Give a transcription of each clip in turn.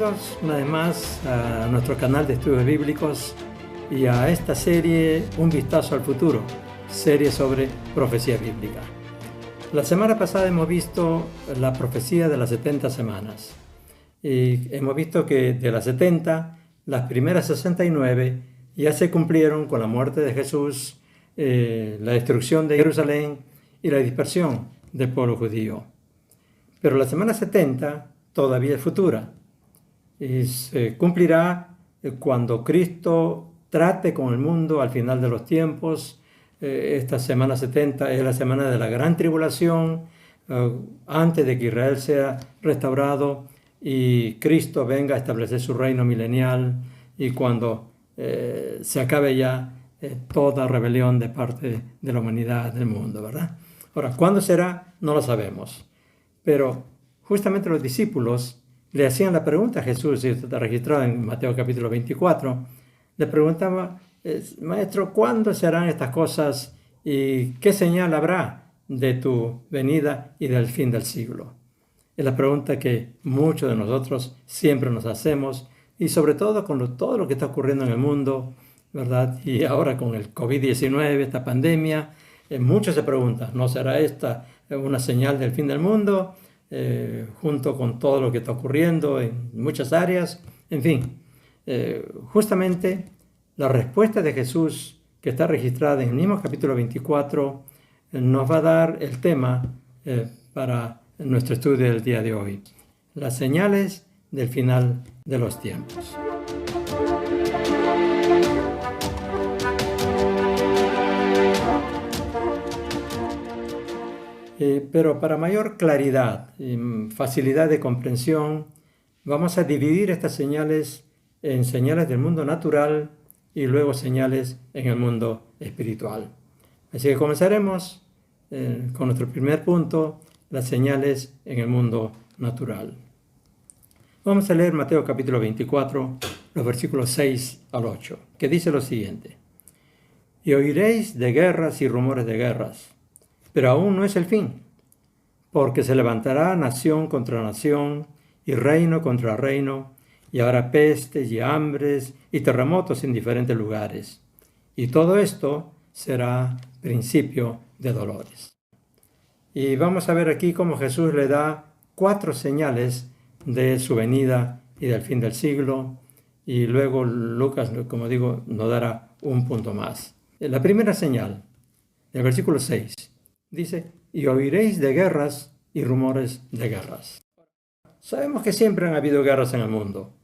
Bienvenidos una vez más a nuestro canal de estudios bíblicos y a esta serie Un vistazo al futuro, serie sobre profecía bíblica. La semana pasada hemos visto la profecía de las 70 semanas y hemos visto que de las 70, las primeras 69 ya se cumplieron con la muerte de Jesús, la destrucción de Jerusalén y la dispersión del pueblo judío. Pero la semana 70 todavía es futura y se cumplirá cuando Cristo trate con el mundo al final de los tiempos. Esta semana 70 es la semana de la gran tribulación, antes de que Israel sea restaurado y Cristo venga a establecer su reino milenial, y cuando se acabe ya toda rebelión de parte de la humanidad del mundo, ¿verdad? Ahora, ¿cuándo será? No lo sabemos. Pero justamente los discípulos le hacían la pregunta a Jesús, y esto está registrado en Mateo capítulo 24, le preguntaba, Maestro, ¿cuándo serán estas cosas y qué señal habrá de tu venida y del fin del siglo? Es la pregunta que muchos de nosotros siempre nos hacemos, y sobre todo con todo lo que está ocurriendo en el mundo, ¿verdad? Y ahora con el COVID-19, esta pandemia, muchos se preguntan, ¿no será esta una señal del fin del mundo? Junto con todo lo que está ocurriendo en muchas áreas. En fin, justamente la respuesta de Jesús, que está registrada en el mismo capítulo 24, nos va a dar el tema para nuestro estudio del día de hoy: las señales del final de los tiempos. Pero para mayor claridad y facilidad de comprensión, vamos a dividir estas señales en señales del mundo natural y luego señales en el mundo espiritual. Así que comenzaremos con nuestro primer punto, las señales en el mundo natural. Vamos a leer Mateo capítulo 24, los versículos 6 al 8, que dice lo siguiente: Y oiréis de guerras y rumores de guerras, pero aún no es el fin, porque se levantará nación contra nación y reino contra reino, y habrá pestes y hambres y terremotos en diferentes lugares. Y todo esto será principio de dolores. Y vamos a ver aquí cómo Jesús le da 4 señales de su venida y del fin del siglo, y luego Lucas, como digo, nos dará un punto más. La primera señal, el versículo 6, dice: y oiréis de guerras y rumores de guerras. Sabemos que siempre han habido guerras en el mundo,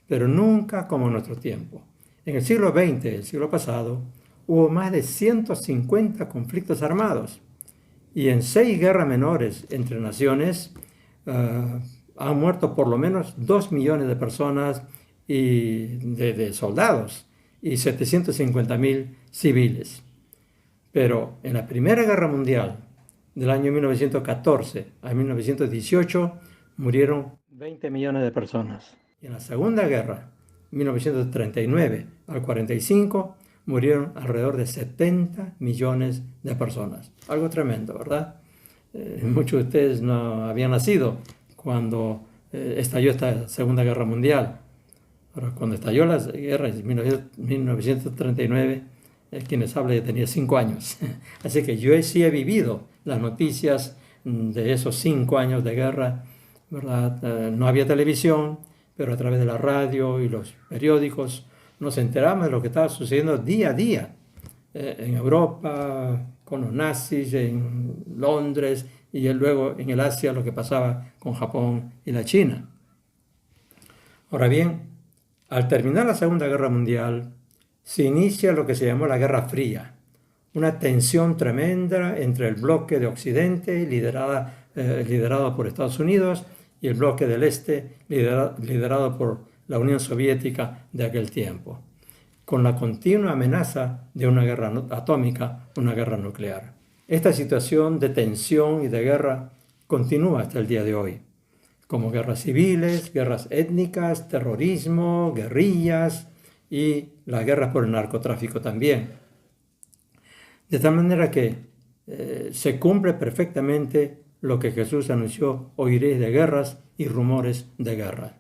pero nunca como en nuestro tiempo. En el siglo XX, el siglo pasado, hubo más de 150 conflictos armados, y en 6 guerras menores entre naciones han muerto por lo menos 2 millones de personas y de soldados y 750.000 civiles. Pero en la Primera Guerra Mundial, del año 1914 a 1918, murieron 20 millones de personas. Y en la Segunda Guerra, 1939 al 45, murieron alrededor de 70 millones de personas. Algo tremendo, ¿verdad? Muchos de ustedes no habían nacido cuando estalló esta Segunda Guerra Mundial. Ahora, cuando estalló la guerra en 1939, quienes habla ya tenía 5 años. Así que yo sí he vivido las noticias de esos 5 años de guerra, ¿verdad? No había televisión, pero a través de la radio y los periódicos nos enteramos de lo que estaba sucediendo día a día en Europa, con los nazis, en Londres, y luego en el Asia, lo que pasaba con Japón y la China. Ahora bien, al terminar la Segunda Guerra Mundial, se inicia lo que se llamó la Guerra Fría, una tensión tremenda entre el bloque de Occidente, liderado por Estados Unidos, y el bloque del Este, liderado por la Unión Soviética de aquel tiempo, con la continua amenaza de una guerra atómica, una guerra nuclear. Esta situación de tensión y de guerra continúa hasta el día de hoy, como guerras civiles, guerras étnicas, terrorismo, guerrillas y las guerras por el narcotráfico también. De tal manera que se cumple perfectamente lo que Jesús anunció: oiréis de guerras y rumores de guerra.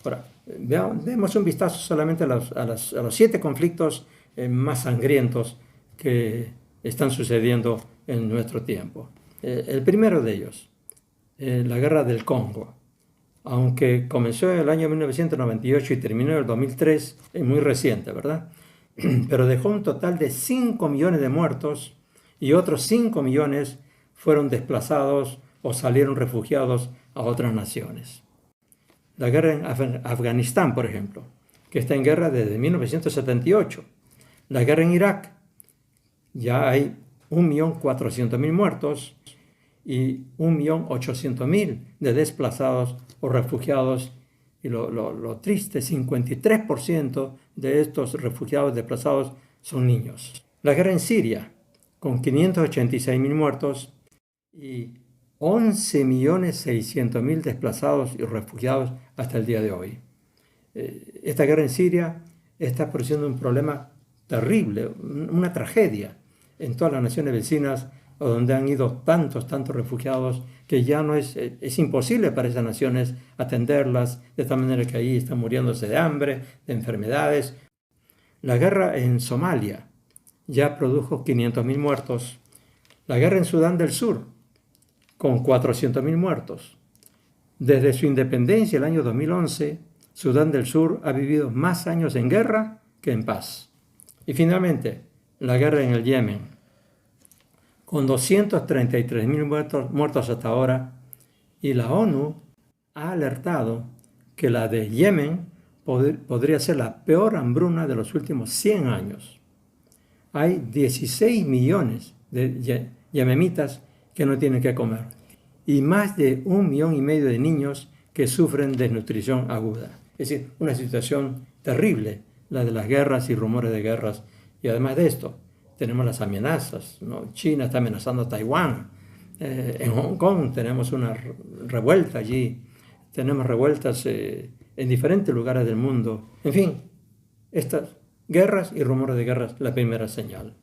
Ahora, demos un vistazo solamente a los 7 conflictos más sangrientos que están sucediendo en nuestro tiempo. El primero de ellos, la guerra del Congo. Aunque comenzó en el año 1998 y terminó en el 2003, es muy reciente, ¿verdad? Pero dejó un total de 5 millones de muertos y otros 5 millones fueron desplazados o salieron refugiados a otras naciones. La guerra en Afganistán, por ejemplo, que está en guerra desde 1978. La guerra en Irak, ya hay 1.400.000 muertos y 1.800.000 de desplazados o refugiados. Y lo triste, 53% de estos refugiados desplazados son niños. La guerra en Siria, con 586.000 muertos y 11.600.000 desplazados y refugiados hasta el día de hoy. Esta guerra en Siria está produciendo un problema terrible, una tragedia en todas las naciones vecinas, donde han ido tantos refugiados que ya no es imposible para esas naciones atenderlas, de tal manera que ahí están muriéndose de hambre, de enfermedades. La guerra en Somalia ya produjo 500.000 muertos. La guerra en Sudán del Sur, con 400.000 muertos. Desde su independencia el año 2011, Sudán del Sur ha vivido más años en guerra que en paz. Y finalmente, la guerra en el Yemen, con 233.000 muertos hasta ahora, y la ONU ha alertado que la de Yemen podría ser la peor hambruna de los últimos 100 años. Hay 16 millones de yemenitas que no tienen que comer y más de 1,5 millones de niños que sufren desnutrición aguda. Es decir, una situación terrible, la de las guerras y rumores de guerras. Y además de esto, tenemos las amenazas, ¿no? China está amenazando a Taiwán. En Hong Kong tenemos una revuelta allí. Tenemos revueltas en diferentes lugares del mundo. En fin, estas guerras y rumores de guerras, la primera señal.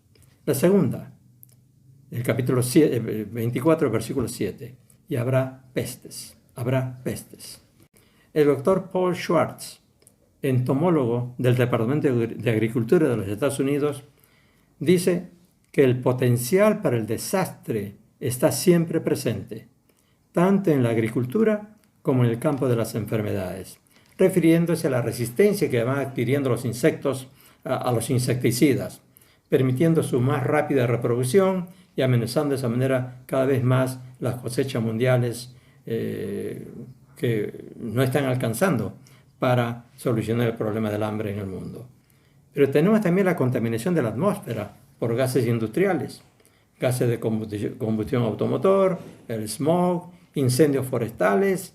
La segunda, el capítulo 24, versículo 7. Y habrá pestes. El doctor Paul Schwartz, entomólogo del Departamento de Agricultura de los Estados Unidos, dice que el potencial para el desastre está siempre presente, tanto en la agricultura como en el campo de las enfermedades, refiriéndose a la resistencia que van adquiriendo los insectos a los insecticidas, permitiendo su más rápida reproducción y amenazando de esa manera cada vez más las cosechas mundiales que no están alcanzando para solucionar el problema del hambre en el mundo. Pero tenemos también la contaminación de la atmósfera por gases industriales, gases de combustión automotor, el smog, incendios forestales.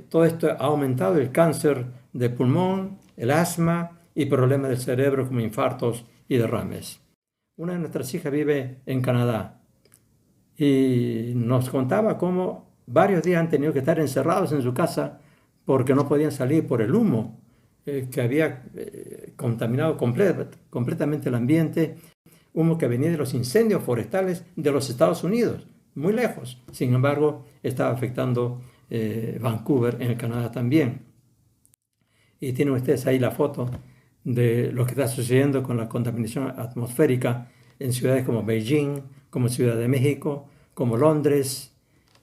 Todo esto ha aumentado el cáncer de pulmón, el asma y problemas del cerebro como infartos y derrames. Una de nuestras hijas vive en Canadá y nos contaba cómo varios días han tenido que estar encerrados en su casa porque no podían salir por el humo que había contaminado completamente el ambiente, humo que venía de los incendios forestales de los Estados Unidos, muy lejos. Sin embargo, estaba afectando Vancouver, en el Canadá también. Y tienen ustedes ahí la foto de lo que está sucediendo con la contaminación atmosférica en ciudades como Beijing, como Ciudad de México, como Londres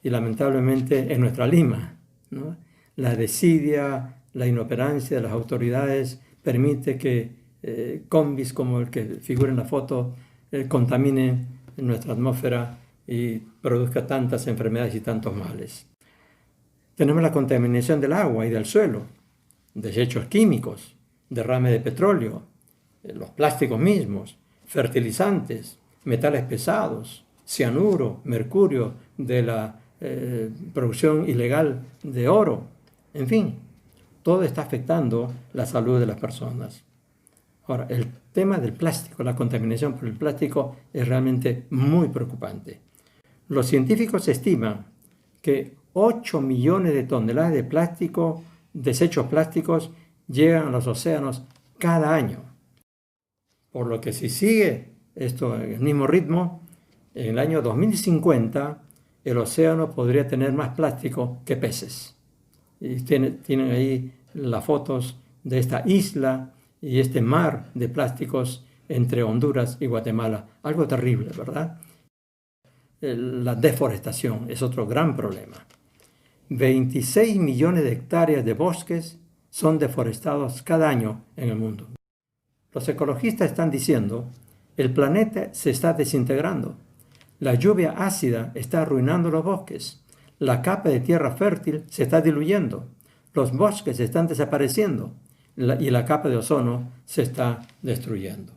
y lamentablemente en nuestra Lima, ¿no? La desidia, la inoperancia de las autoridades permite que combis como el que figura en la foto contaminen nuestra atmósfera y produzca tantas enfermedades y tantos males. Tenemos la contaminación del agua y del suelo, desechos químicos, derrame de petróleo, los plásticos mismos, fertilizantes, metales pesados, cianuro, mercurio de la producción ilegal de oro. En fin, todo está afectando la salud de las personas. Ahora, el tema del plástico, la contaminación por el plástico es realmente muy preocupante. Los científicos estiman que 8 millones de toneladas de plástico, desechos plásticos, llegan a los océanos cada año. Por lo que si sigue esto en el mismo ritmo, en el año 2050 el océano podría tener más plástico que peces. Y tienen ahí las fotos de esta isla y este mar de plásticos entre Honduras y Guatemala. Algo terrible, ¿verdad? La deforestación es otro gran problema. 26 millones de hectáreas de bosques son deforestados cada año en el mundo. Los ecologistas están diciendo, el planeta se está desintegrando. La lluvia ácida está arruinando los bosques. La capa de tierra fértil se está diluyendo. Los bosques están desapareciendo y la capa de ozono se está destruyendo.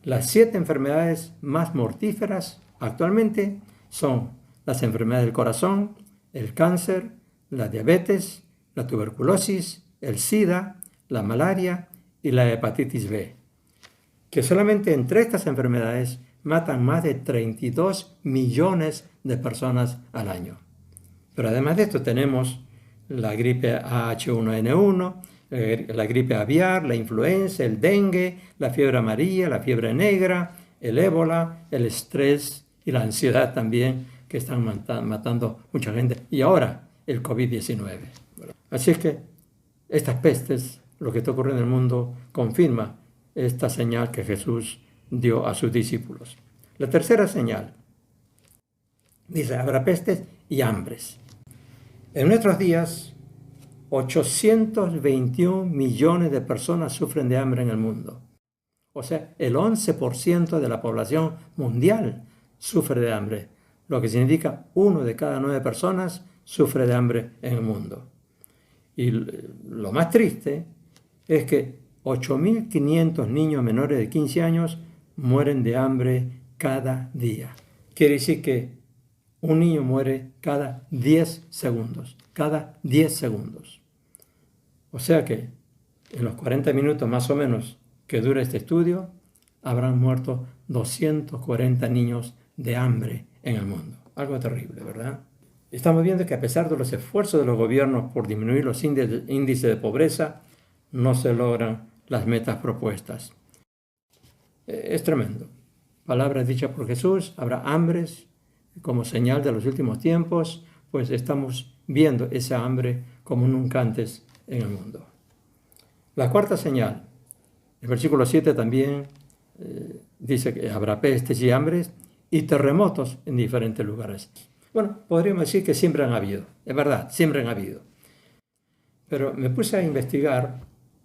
Las 7 enfermedades más mortíferas actualmente son las enfermedades del corazón, el cáncer, la diabetes, la tuberculosis, el SIDA, la malaria y la hepatitis B, que solamente entre estas enfermedades matan más de 32 millones de personas al año. Pero además de esto tenemos la gripe H1N1, la gripe aviar, la influenza, el dengue, la fiebre amarilla, la fiebre negra, el ébola, el estrés y la ansiedad también, que están matando mucha gente. Y ahora el COVID-19. Así es que estas pestes, lo que está ocurriendo en el mundo, confirma esta señal que Jesús dio a sus discípulos. La tercera señal dice, habrá pestes y hambres. En nuestros días, 821 millones de personas sufren de hambre en el mundo. O sea, el 11% de la población mundial sufre de hambre, lo que significa 1 de cada 9 personas sufre de hambre en el mundo. Y lo más triste es que 8.500 niños menores de 15 años mueren de hambre cada día. Quiere decir que un niño muere cada 10 segundos. Cada 10 segundos. O sea que en los 40 minutos más o menos que dura este estudio, habrán muerto 240 niños de hambre en el mundo. Algo terrible, ¿verdad? Estamos viendo que a pesar de los esfuerzos de los gobiernos por disminuir los índices de pobreza, no se logran las metas propuestas. Es tremendo. Palabras dichas por Jesús, habrá hambres como señal de los últimos tiempos, pues estamos viendo esa hambre como nunca antes en el mundo. La cuarta señal, el versículo 7 también dice que habrá pestes y hambres y terremotos en diferentes lugares. Bueno, podríamos decir que siempre han habido, es verdad, siempre han habido. Pero me puse a investigar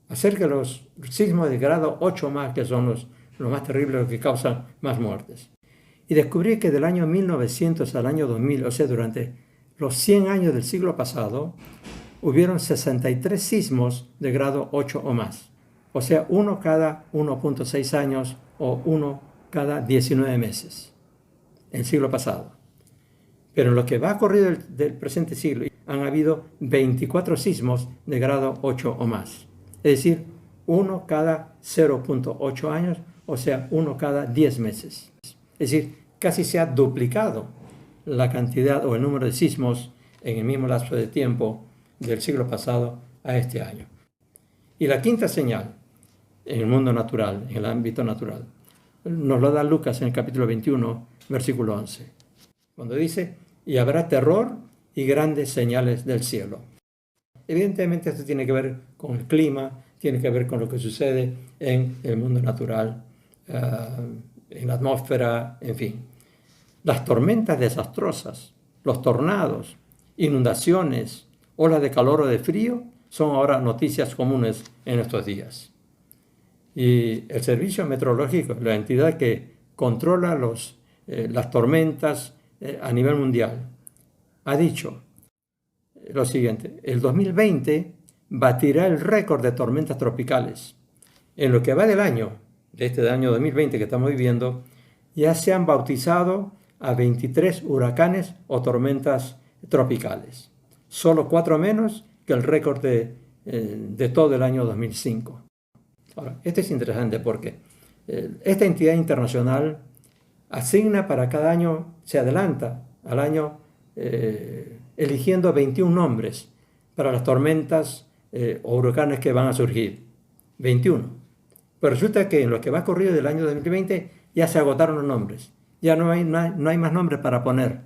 acerca de los sismos de grado 8 más, que son los más terribles, los que causan más muertes. Y descubrí que del año 1900 al año 2000, o sea, durante los 100 años del siglo pasado, hubieron 63 sismos de grado 8 o más. O sea, uno cada 1.6 años o uno cada 19 meses. En el siglo pasado. Pero en lo que va corrido del presente siglo, han habido 24 sismos de grado 8 o más. Es decir, uno cada 0.8 años, o sea, uno cada 10 meses. Es decir, casi se ha duplicado la cantidad o el número de sismos en el mismo lapso de tiempo del siglo pasado a este año. Y la quinta señal en el mundo natural, en el ámbito natural, nos lo da Lucas en el capítulo 21, versículo 11, cuando dice, y habrá terror y grandes señales del cielo. Evidentemente esto tiene que ver con el clima, tiene que ver con lo que sucede en el mundo natural, en la atmósfera, en fin. Las tormentas desastrosas, los tornados, inundaciones, olas de calor o de frío son ahora noticias comunes en estos días. Y el Servicio Meteorológico, la entidad que controla las tormentas a nivel mundial, ha dicho lo siguiente: el 2020 batirá el récord de tormentas tropicales. En lo que va del año, de este año 2020 que estamos viviendo, ya se han bautizado a 23 huracanes o tormentas tropicales. Solo 4 menos que el récord de todo el año 2005. Ahora, esto es interesante porque esta entidad internacional asigna para cada año, se adelanta al año eligiendo 21 nombres para las tormentas o huracanes que van a surgir. 21. Pero resulta que en lo que va corrido del año 2020 ya se agotaron los nombres. Ya no hay más nombres para poner.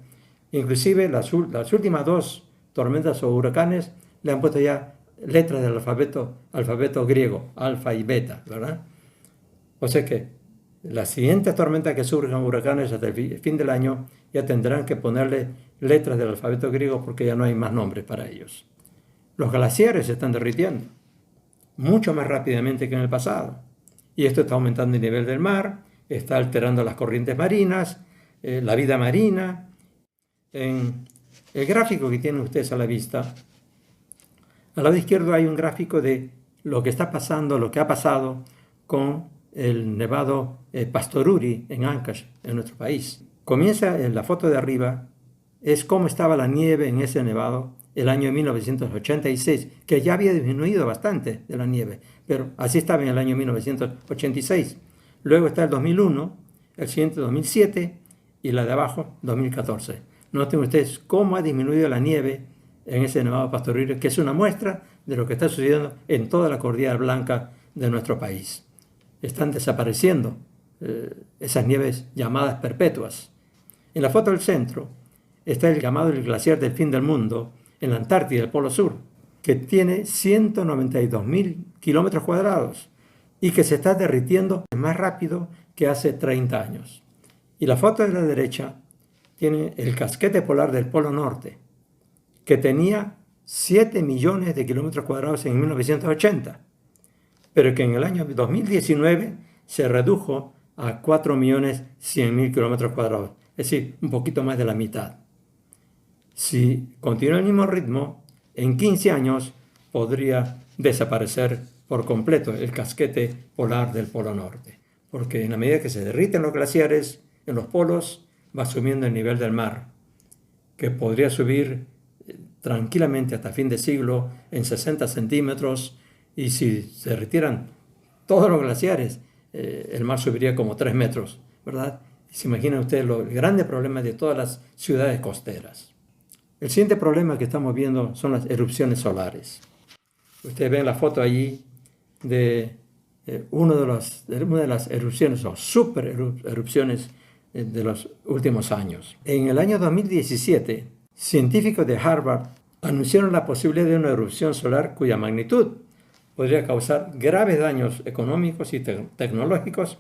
Inclusive las últimas 2 tormentas o huracanes le han puesto ya letras del alfabeto griego, alfa y beta, ¿verdad? O sea que las siguientes tormentas que surjan, huracanes hasta el fin del año, ya tendrán que ponerle letras del alfabeto griego porque ya no hay más nombres para ellos. Los glaciares se están derritiendo mucho más rápidamente que en el pasado. Y esto está aumentando el nivel del mar, está alterando las corrientes marinas, la vida marina. En el gráfico que tienen ustedes a la vista, al lado izquierdo hay un gráfico de lo que está pasando, lo que ha pasado con el nevado Pastoruri en Ancash, en nuestro país. Comienza en la foto de arriba, es cómo estaba la nieve en ese nevado el año 1986, que ya había disminuido bastante de la nieve, pero así estaba en el año 1986. Luego está el 2001, el siguiente 2007 y la de abajo 2014. Noten ustedes cómo ha disminuido la nieve en ese nevado Pastoruri, que es una muestra de lo que está sucediendo en toda la cordillera blanca de nuestro país. Están desapareciendo esas nieves llamadas perpetuas. En la foto del centro está el llamado el glaciar del fin del mundo en la Antártida, el Polo Sur, que tiene 192.000 kilómetros cuadrados y que se está derritiendo más rápido que hace 30 años. Y la foto de la derecha tiene el casquete polar del Polo Norte, que tenía 7 millones de kilómetros cuadrados en 1980, pero que en el año 2019 se redujo a 4.100.000 kilómetros cuadrados, es decir, un poquito más de la mitad. Si continúa el mismo ritmo, en 15 años podría desaparecer por completo el casquete polar del Polo Norte, porque en la medida que se derriten los glaciares en los polos, va subiendo el nivel del mar, que podría subir tranquilamente hasta fin de siglo en 60 centímetros, y si se retiran todos los glaciares, el mar subiría como 3 metros, ¿verdad? Se imaginan ustedes el grande problema de todas las ciudades costeras. El siguiente problema que estamos viendo son las erupciones solares. Ustedes ven la foto allí de una de las erupciones, o super erupciones de los últimos años. En el año 2017, científicos de Harvard anunciaron la posibilidad de una erupción solar cuya magnitud podría causar graves daños económicos y tecnológicos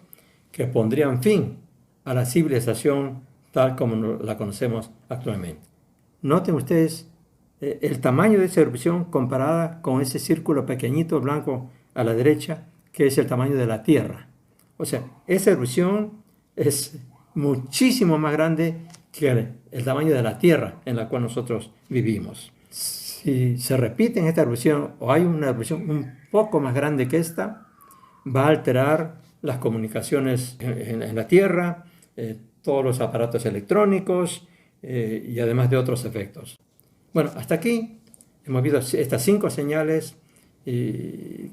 que pondrían fin a la civilización tal como la conocemos actualmente. Noten ustedes el tamaño de esa erupción comparada con ese círculo pequeñito blanco a la derecha, que es el tamaño de la Tierra. O sea, esa erupción es muchísimo más grande que el tamaño de la Tierra en la cual nosotros vivimos. Si se repite en esta erupción o hay una erupción un poco más grande que esta, va a alterar las comunicaciones en la Tierra, todos los aparatos electrónicos, y además de otros efectos. Bueno, hasta aquí hemos visto estas 5 señales y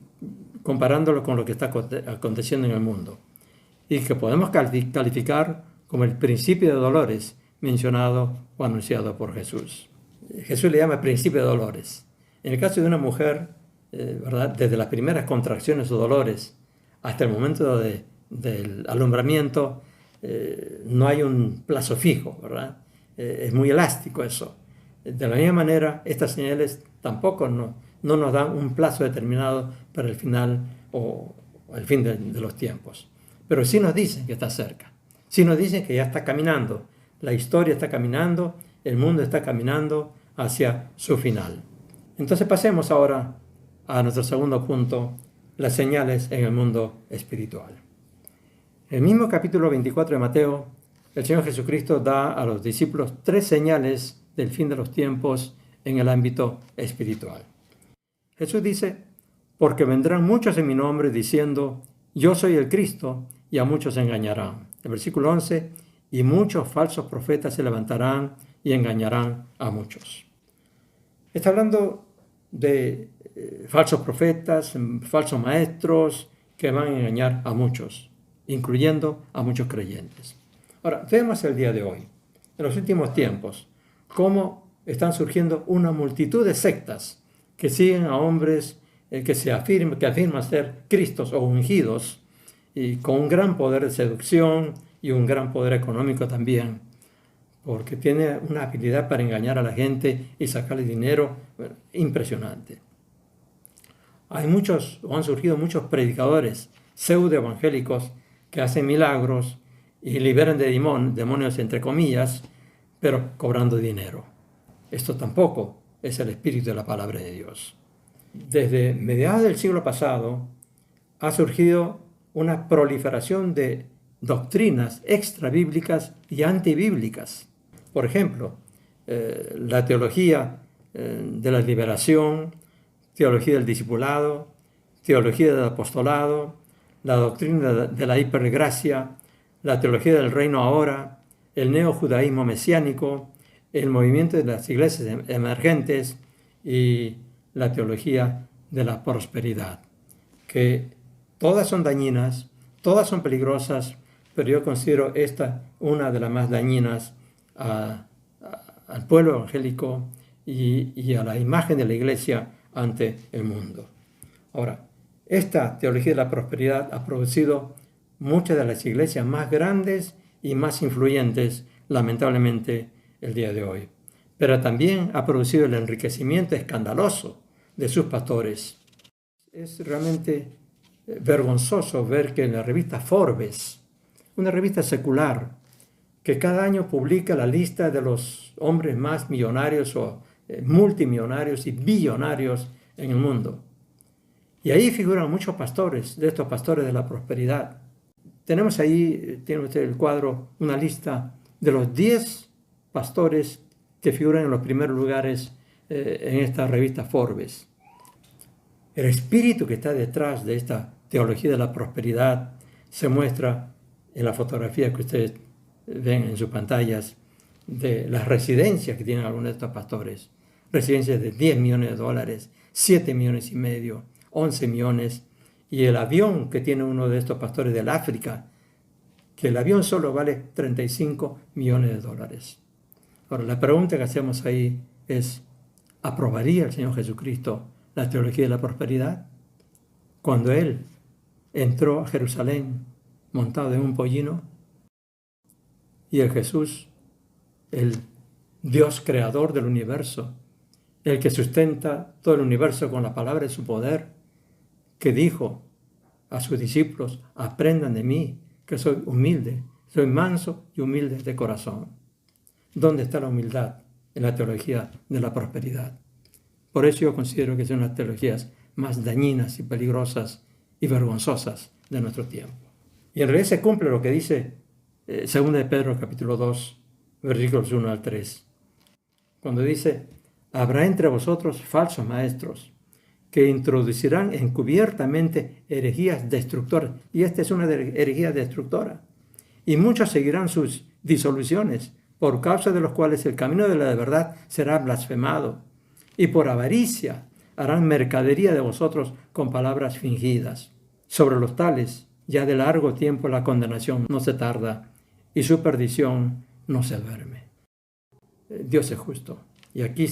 comparándolo con lo que está aconteciendo en el mundo y que podemos calificar como el principio de dolores mencionado o anunciado por Jesús. Jesús le llama principio de dolores. En el caso de una mujer, ¿verdad? Desde las primeras contracciones o dolores hasta el momento del alumbramiento, no hay un plazo fijo, ¿verdad? Es muy elástico eso. De la misma manera, estas señales tampoco no nos dan un plazo determinado para el final o el fin de los tiempos. Pero sí nos dicen que está cerca. Sí nos dicen que ya está caminando. La historia está caminando, el mundo está caminando hacia su final. Entonces pasemos ahora a nuestro segundo punto, las señales en el mundo espiritual. En el mismo capítulo 24 de Mateo, el Señor Jesucristo da a los discípulos 3 señales del fin de los tiempos en el ámbito espiritual. Jesús dice, porque vendrán muchos en mi nombre diciendo, yo soy el Cristo, y a muchos engañarán. El versículo 11, y muchos falsos profetas se levantarán y engañarán a muchos. Está hablando de falsos profetas, falsos maestros que van a engañar a muchos, incluyendo a muchos creyentes. Ahora, vemos el día de hoy, en los últimos tiempos, cómo están surgiendo una multitud de sectas que siguen a hombres que afirman ser Cristos o ungidos, y con un gran poder de seducción y un gran poder económico también, porque tiene una habilidad para engañar a la gente y sacarle dinero impresionante. Han surgido muchos predicadores pseudoevangélicos que hacen milagros y liberan de demonios entre comillas, pero cobrando dinero. Esto tampoco es el espíritu de la palabra de Dios. Desde mediados del siglo pasado ha surgido una proliferación de doctrinas extrabíblicas y antibíblicas. Por ejemplo, la teología de la liberación, teología del discipulado, teología del apostolado, la doctrina de la hipergracia, la teología del reino ahora, el neojudaísmo mesiánico, el movimiento de las iglesias emergentes y la teología de la prosperidad, que todas son dañinas, todas son peligrosas, pero yo considero esta una de las más dañinas al pueblo evangélico y a la imagen de la iglesia ante el mundo. Ahora, esta teología de la prosperidad ha producido muchas de las iglesias más grandes y más influyentes, lamentablemente, el día de hoy. Pero también ha producido el enriquecimiento escandaloso de sus pastores. Es realmente vergonzoso ver que en la revista Forbes, una revista secular, que cada año publica la lista de los hombres más millonarios o multimillonarios y billonarios en el mundo. Y ahí figuran muchos pastores, de estos pastores de la prosperidad. Tenemos ahí, tiene usted el cuadro, una lista de los 10 pastores que figuran en los primeros lugares en esta revista Forbes. El espíritu que está detrás de esta teología de la prosperidad se muestra en la fotografía que ustedes ven en sus pantallas de las residencias que tienen algunos de estos pastores. Residencias de $10 millones, 7 millones y medio, 11 millones, y el avión que tiene uno de estos pastores del África, que el avión solo vale $35 millones. Ahora, la pregunta que hacemos ahí es, ¿aprobaría el Señor Jesucristo la teología de la prosperidad? Cuando Él entró a Jerusalén montado en un pollino, y el Jesús, el Dios creador del universo, el que sustenta todo el universo con la palabra de su poder, que dijo a sus discípulos, aprendan de mí, que soy humilde, soy manso y humilde de corazón. ¿Dónde está la humildad en la teología de la prosperidad? Por eso yo considero que son las teologías más dañinas y peligrosas y vergonzosas de nuestro tiempo. Y en realidad se cumple lo que dice 2 de Pedro capítulo 2, versículos 1 al 3, cuando dice, habrá entre vosotros falsos maestros que introducirán encubiertamente herejías destructoras. Y esta es una herejía destructora. Y muchos seguirán sus disoluciones, por causa de los cuales el camino de la verdad será blasfemado. Y por avaricia harán mercadería de vosotros con palabras fingidas. Sobre los tales, ya de largo tiempo la condenación no se tarda, y su perdición no se duerme. Dios es justo. Y aquí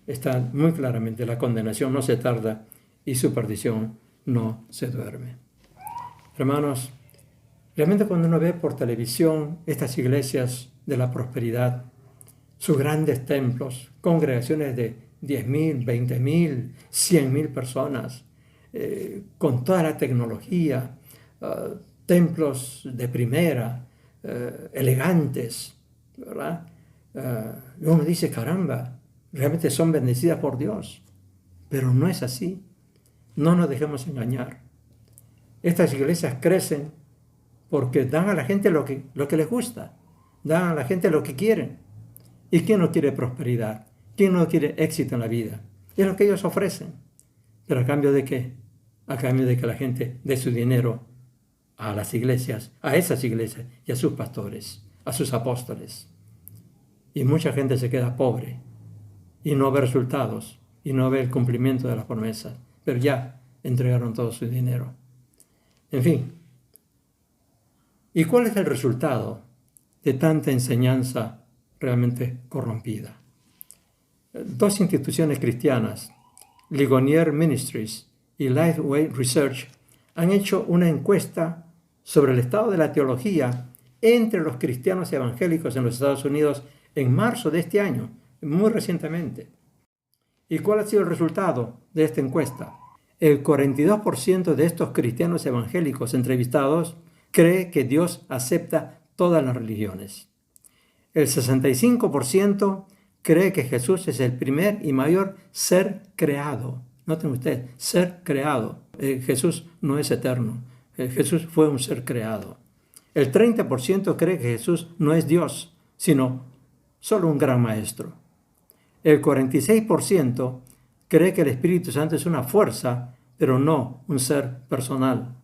está muy claramente, la condenación no se tarda y su perdición no se duerme. Hermanos, realmente cuando uno ve por televisión estas iglesias de la prosperidad, sus grandes templos, congregaciones de 10,000, 20,000, 100,000 personas, con toda la tecnología, templos de primera, elegantes, ¿verdad? Uno dice, caramba, realmente son bendecidas por Dios, pero no es así. No nos dejemos engañar. Estas iglesias crecen porque dan a la gente lo que les gusta, dan a la gente lo que quieren. ¿Y quién no quiere prosperidad? ¿Quién no quiere éxito en la vida? Es lo que ellos ofrecen. ¿Pero a cambio de qué? A cambio de que la gente dé su dinero a las iglesias, a esas iglesias y a sus pastores, a sus apóstoles. Y mucha gente se queda pobre y no ve resultados y no ve el cumplimiento de las promesas, pero ya entregaron todo su dinero. En fin, ¿y cuál es el resultado de tanta enseñanza realmente corrompida? 2 instituciones cristianas, Ligonier Ministries y Lifeway Research, han hecho una encuesta sobre el estado de la teología entre los cristianos evangélicos en los Estados Unidos en marzo de este año, muy recientemente. ¿Y cuál ha sido el resultado de esta encuesta? El 42% de estos cristianos evangélicos entrevistados cree que Dios acepta todas las religiones. El 65% cree que Jesús es el primer y mayor ser creado. Noten ustedes, ser creado. Jesús no es eterno. Jesús fue un ser creado. El 30% cree que Jesús no es Dios, sino solo un gran maestro. El 46% cree que el Espíritu Santo es una fuerza, pero no un ser personal.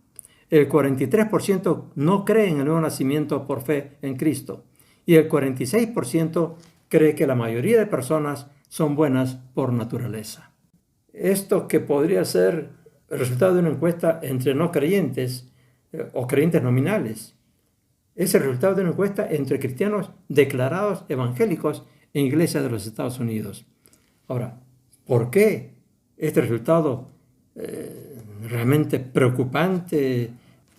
El 43% no cree en el nuevo nacimiento por fe en Cristo. Y el 46% cree que la mayoría de personas son buenas por naturaleza. Esto que podría ser el resultado de una encuesta entre no creyentes o creyentes nominales, es el resultado de una encuesta entre cristianos declarados evangélicos en iglesias de los Estados Unidos. Ahora, ¿por qué este resultado realmente preocupante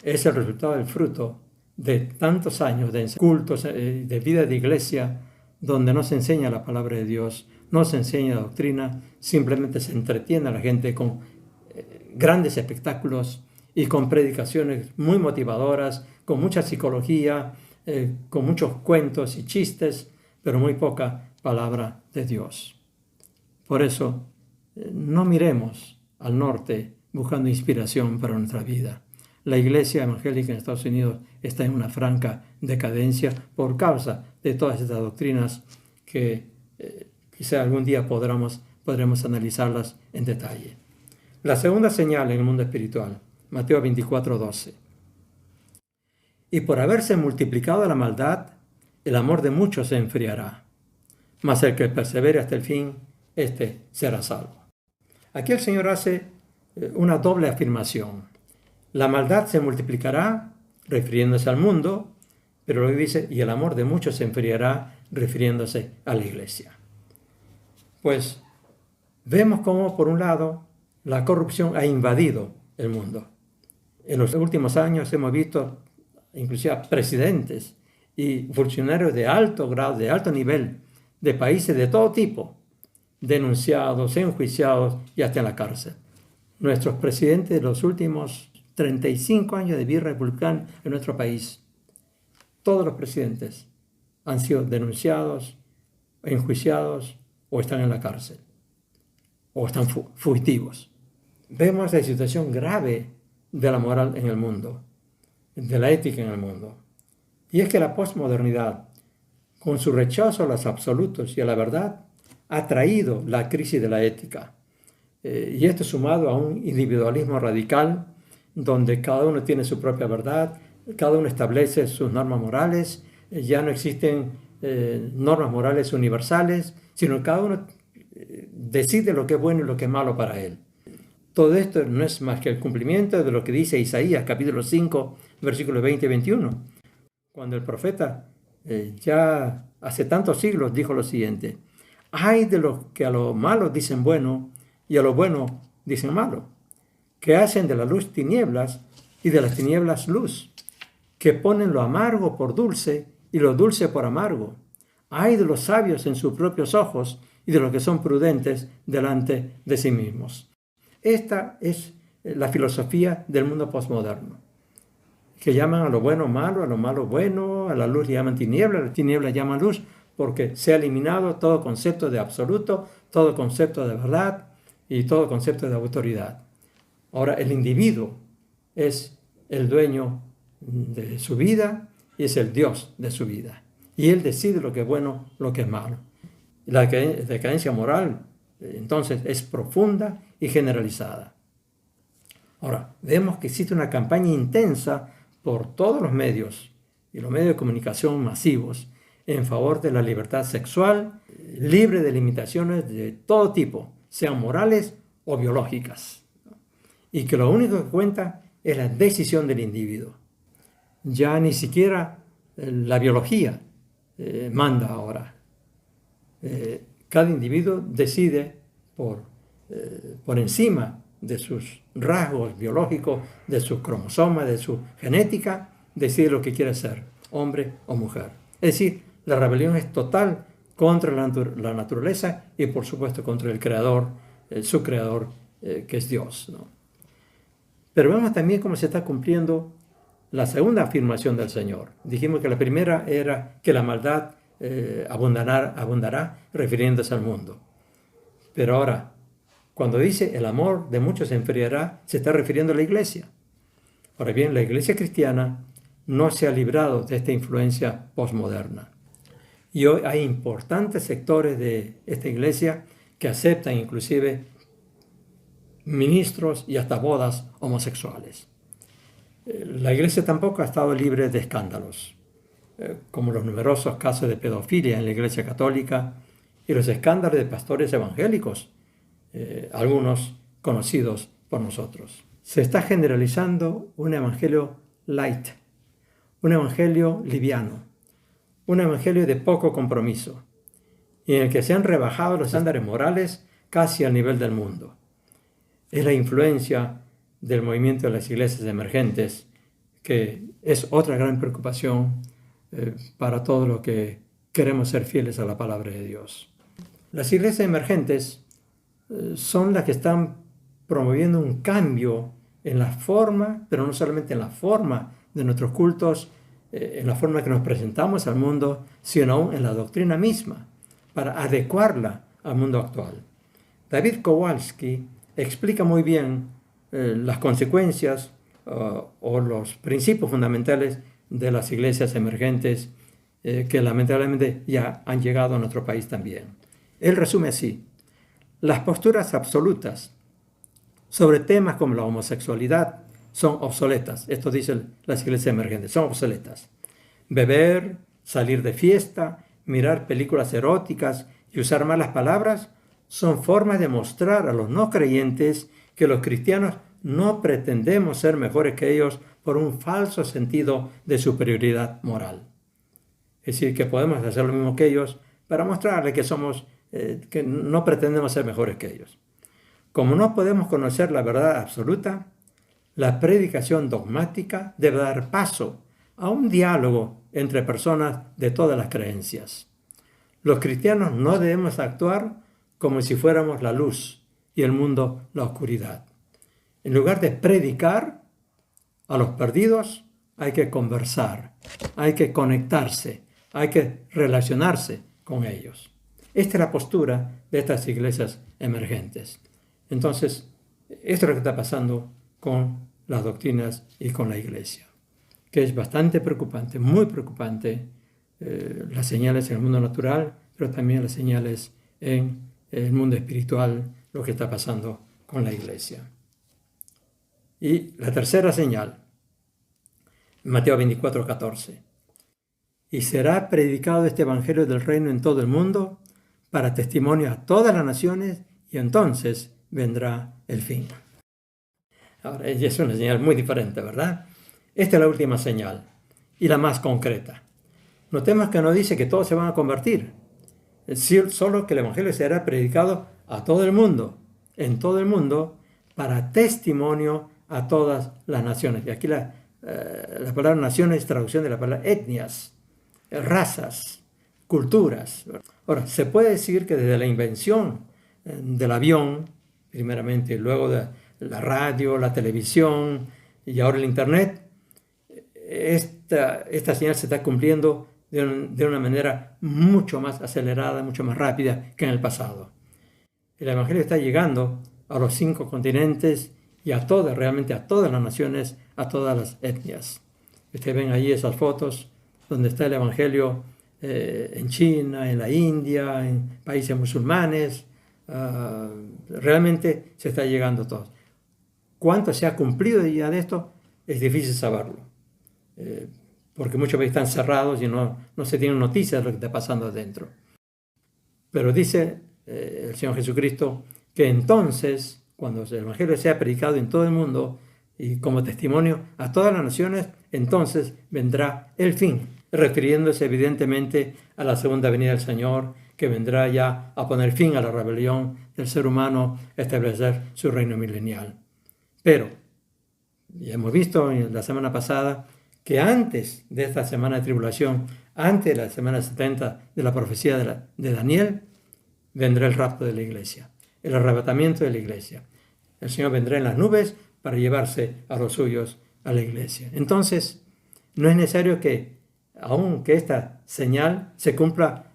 es el resultado del fruto de tantos años de cultos, de vida de iglesia, donde no se enseña la palabra de Dios, no se enseña doctrina, simplemente se entretiene a la gente con grandes espectáculos y con predicaciones muy motivadoras, con mucha psicología, con muchos cuentos y chistes, pero muy poca palabra de Dios? Por eso, no miremos al norte buscando inspiración para nuestra vida. La iglesia evangélica en Estados Unidos está en una franca decadencia por causa de todas estas doctrinas que quizá algún día podremos analizarlas en detalle. La segunda señal en el mundo espiritual, Mateo 24:12. Y por haberse multiplicado la maldad, el amor de muchos se enfriará, mas el que persevere hasta el fin, éste será salvo. Aquí el Señor hace una doble afirmación. La maldad se multiplicará, refiriéndose al mundo, pero luego dice, y el amor de muchos se enfriará, refiriéndose a la iglesia. Pues vemos cómo, por un lado, la corrupción ha invadido el mundo. En los últimos años hemos visto inclusive a presidentes y funcionarios de alto grado, de alto nivel, de países de todo tipo, denunciados, enjuiciados y hasta en la cárcel. Nuestros presidentes de los últimos 35 años de vida republicana en nuestro país, todos los presidentes han sido denunciados, enjuiciados o están en la cárcel o están fugitivos. Vemos la situación grave de la moral en el mundo, de la ética en el mundo. Y es que la posmodernidad, con su rechazo a los absolutos y a la verdad, ha traído la crisis de la ética. Y esto sumado a un individualismo radical, donde cada uno tiene su propia verdad, cada uno establece sus normas morales, ya no existen normas morales universales, sino cada uno decide lo que es bueno y lo que es malo para él. Todo esto no es más que el cumplimiento de lo que dice Isaías, capítulo 5, versículos 20 y 21, cuando el profeta ya hace tantos siglos dijo lo siguiente: «Ay de los que a lo malo dicen bueno y a lo bueno dicen malo, que hacen de la luz tinieblas y de las tinieblas luz, que ponen lo amargo por dulce y lo dulce por amargo. Ay de los sabios en sus propios ojos y de los que son prudentes delante de sí mismos». Esta es la filosofía del mundo postmoderno, que llaman a lo bueno malo, a lo malo bueno, a la luz le llaman tiniebla, a la tiniebla llaman luz, porque se ha eliminado todo concepto de absoluto, todo concepto de verdad y todo concepto de autoridad. Ahora el individuo es el dueño de su vida y es el Dios de su vida. Y él decide lo que es bueno, lo que es malo. La decadencia moral, entonces, es profunda y generalizada. Ahora, vemos que existe una campaña intensa por todos los medios y los medios de comunicación masivos en favor de la libertad sexual, libre de limitaciones de todo tipo, sean morales o biológicas, y que lo único que cuenta es la decisión del individuo. Ya ni siquiera la biología manda ahora. Cada individuo decide por encima de sus rasgos biológicos, de sus cromosomas, de su genética, decide lo que quiere ser, hombre o mujer. Es decir, la rebelión es total contra la naturaleza y por supuesto contra el creador, su creador, que es Dios, ¿no? Pero vemos también cómo se está cumpliendo la segunda afirmación del Señor. Dijimos que la primera era que la maldad abundará, refiriéndose al mundo. Pero ahora, cuando dice el amor de muchos se enfriará, se está refiriendo a la iglesia. Ahora bien, la iglesia cristiana no se ha librado de esta influencia posmoderna. Y hoy hay importantes sectores de esta iglesia que aceptan inclusive ministros y hasta bodas homosexuales. La iglesia tampoco ha estado libre de escándalos, como los numerosos casos de pedofilia en la iglesia católica y los escándalos de pastores evangélicos, algunos conocidos por nosotros. Se está generalizando un evangelio light, un evangelio liviano, un evangelio de poco compromiso, y en el que se han rebajado los estándares morales casi al nivel del mundo. Es la influencia del movimiento de las iglesias emergentes, que es otra gran preocupación para todos los que queremos ser fieles a la palabra de Dios. Las iglesias emergentes son las que están promoviendo un cambio en la forma, pero no solamente en la forma de nuestros cultos, en la forma que nos presentamos al mundo, sino aún en la doctrina misma, para adecuarla al mundo actual. David Kowalski explica muy bien las consecuencias o los principios fundamentales de las iglesias emergentes que lamentablemente ya han llegado a nuestro país también. Él resume así: las posturas absolutas sobre temas como la homosexualidad son obsoletas. Esto dicen las iglesias emergentes, son obsoletas. Beber, salir de fiesta, mirar películas eróticas y usar malas palabras son formas de mostrar a los no creyentes que los cristianos no pretendemos ser mejores que ellos por un falso sentido de superioridad moral. Es decir, que podemos hacer lo mismo que ellos para mostrarles que que no pretendemos ser mejores que ellos. Como no podemos conocer la verdad absoluta, la predicación dogmática debe dar paso a un diálogo entre personas de todas las creencias. Los cristianos no debemos actuar como si fuéramos la luz y el mundo la oscuridad. En lugar de predicar a los perdidos, hay que conversar, hay que conectarse, hay que relacionarse con ellos. Esta es la postura de estas iglesias emergentes. Entonces, esto es lo que está pasando con las doctrinas y con la iglesia, que es bastante preocupante, muy preocupante, las señales en el mundo natural, pero también las señales en el mundo espiritual, lo que está pasando con la iglesia. Y la tercera señal, Mateo 24:14. Y será predicado este evangelio del reino en todo el mundo para testimonio a todas las naciones, y entonces vendrá el fin. Ahora, es una señal muy diferente, ¿verdad? Esta es la última señal y la más concreta. Notemos que no dice que todos se van a convertir, es decir, solo que el evangelio será predicado a todo el mundo, en todo el mundo, para testimonio a todas las naciones. Y aquí la palabra naciones es traducción de la palabra etnias, razas, culturas. Ahora, se puede decir que desde la invención del avión, primeramente, luego de la radio, la televisión y ahora el internet, esta señal se está cumpliendo de una manera mucho más acelerada, mucho más rápida que en el pasado. El evangelio está llegando a los 5 continentes y realmente a todas las naciones, a todas las etnias. Ustedes ven ahí esas fotos donde está el evangelio en China, en la India, en países musulmanes. Realmente se está llegando a todos. ¿Cuánto se ha cumplido ya de esto? Es difícil saberlo, porque muchos países están cerrados y no se tienen noticias de lo que está pasando adentro. Pero dice el Señor Jesucristo que entonces, cuando el evangelio sea predicado en todo el mundo y como testimonio a todas las naciones, entonces vendrá el fin, refiriéndose evidentemente a la segunda venida del Señor, que vendrá ya a poner fin a la rebelión del ser humano, a establecer su reino milenial. Pero, ya hemos visto en la semana pasada, que antes de esta semana de tribulación, antes de la semana 70 de la profecía de Daniel, vendrá el rapto de la iglesia, el arrebatamiento de la iglesia. El Señor vendrá en las nubes para llevarse a los suyos a la iglesia. Entonces, no es necesario que, aunque esta señal se cumpla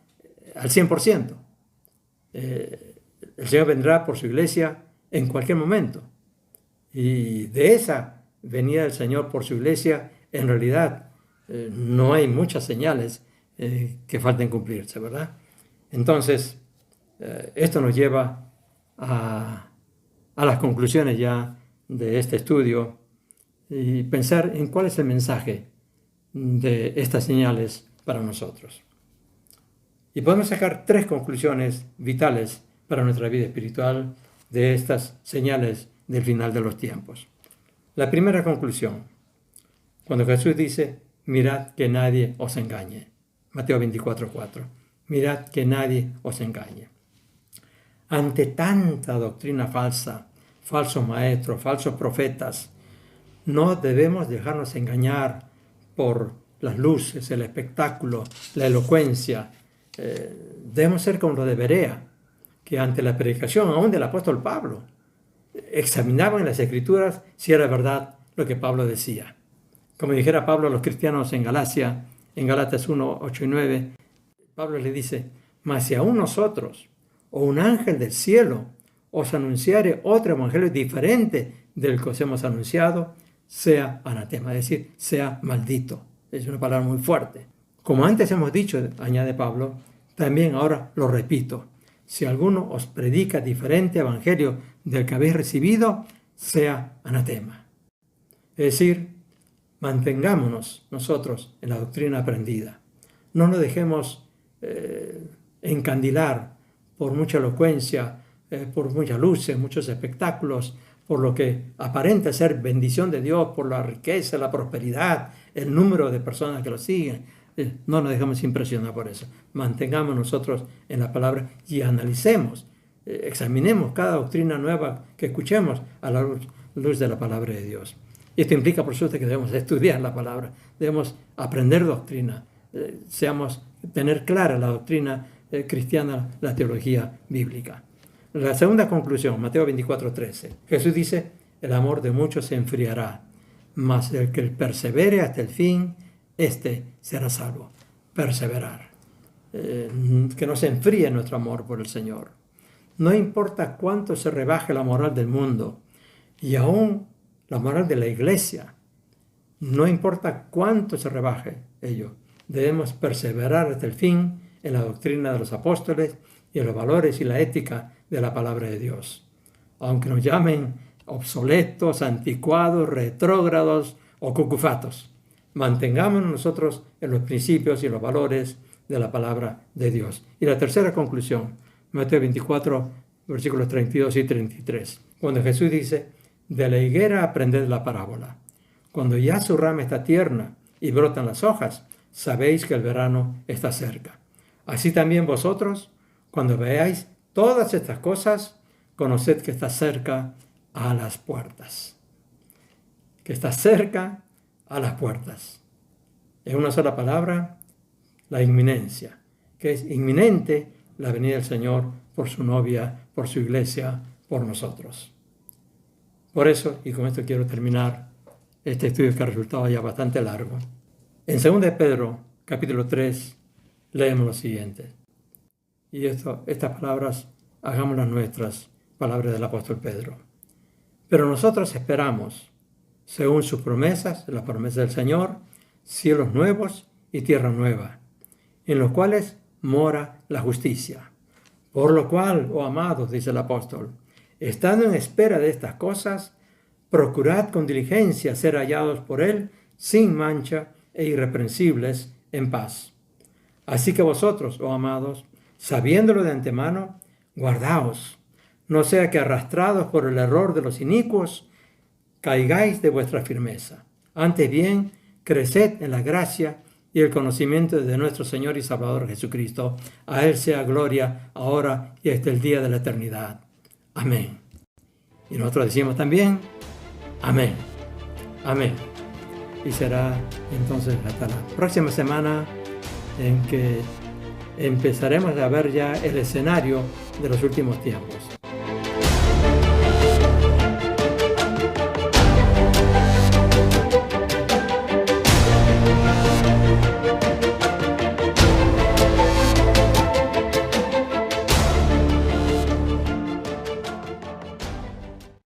al 100%, el Señor vendrá por su iglesia en cualquier momento. Y de esa venida del Señor por su iglesia, en realidad no hay muchas señales que falten cumplirse, ¿verdad? Entonces, esto nos lleva a las conclusiones ya de este estudio y pensar en cuál es el mensaje de estas señales para nosotros. Y podemos sacar 3 conclusiones vitales para nuestra vida espiritual de estas señales del final de los tiempos. La primera conclusión, cuando Jesús dice, mirad que nadie os engañe. Mateo 24:4. Mirad que nadie os engañe. Ante tanta doctrina falsa, falsos maestros, falsos profetas, no debemos dejarnos engañar por las luces, el espectáculo, la elocuencia. Debemos ser como los de Berea, que ante la predicación aún del apóstol Pablo, examinaban en las Escrituras si era verdad lo que Pablo decía. Como dijera Pablo a los cristianos en Galacia, en Gálatas 1, 8 y 9, Pablo le dice, mas si aún nosotros, o un ángel del cielo, os anunciare otro evangelio diferente del que os hemos anunciado, sea anatema, es decir, sea maldito. Es una palabra muy fuerte. Como antes hemos dicho, añade Pablo, también ahora lo repito. Si alguno os predica diferente evangelio del que habéis recibido, sea anatema. Es decir, mantengámonos nosotros en la doctrina aprendida. No nos dejemos encandilar por mucha elocuencia, por muchas luces, muchos espectáculos, por lo que aparenta ser bendición de Dios, por la riqueza, la prosperidad, el número de personas que lo siguen. No nos dejemos impresionar por eso. Mantengamos nosotros en la palabra y analicemos, examinemos cada doctrina nueva que escuchemos a la luz de la palabra de Dios. Y esto implica, por supuesto, que debemos estudiar la palabra, debemos aprender doctrina, tener clara la doctrina cristiana, la teología bíblica. La segunda conclusión, Mateo 24:13. Jesús dice, el amor de muchos se enfriará, mas el que persevere hasta el fin, este será salvo. Perseverar. Que no se enfríe nuestro amor por el Señor. No importa cuánto se rebaje la moral del mundo y aún la moral de la iglesia. No importa cuánto se rebaje ello. Debemos perseverar hasta el fin en la doctrina de los apóstoles y en los valores y la ética de la palabra de Dios. Aunque nos llamen obsoletos, anticuados, retrógrados o cucufatos, mantengámonos nosotros en los principios y los valores de la palabra de Dios. Y la tercera conclusión, Mateo 24, versículos 32 y 33, cuando Jesús dice, de la higuera aprended la parábola. Cuando ya su rama está tierna y brotan las hojas, sabéis que el verano está cerca. Así también vosotros, cuando veáis todas estas cosas, conoced que está cerca a las puertas. Que está cerca a las puertas. En una sola palabra, la inminencia, que es inminente la venida del Señor por su novia, por su iglesia, por nosotros. Por eso, y con esto quiero terminar este estudio que ha resultado ya bastante largo. En 2 de Pedro, capítulo 3, leemos lo siguiente. Y estas palabras, hagámoslas nuestras, palabras del apóstol Pedro. Pero nosotros esperamos, según sus promesas, las promesas del Señor, cielos nuevos y tierra nueva, en los cuales mora la justicia. Por lo cual, oh amados, dice el apóstol, estando en espera de estas cosas, procurad con diligencia ser hallados por Él sin mancha e irreprensibles en paz. Así que vosotros, oh amados, sabiéndolo de antemano, guardaos, no sea que arrastrados por el error de los inicuos, caigáis de vuestra firmeza. Antes bien, creced en la gracia y el conocimiento de nuestro Señor y Salvador Jesucristo. A Él sea gloria, ahora y hasta el día de la eternidad. Amén. Y nosotros decimos también, amén. Amén. Y será entonces hasta la próxima semana en que empezaremos a ver ya el escenario de los últimos tiempos.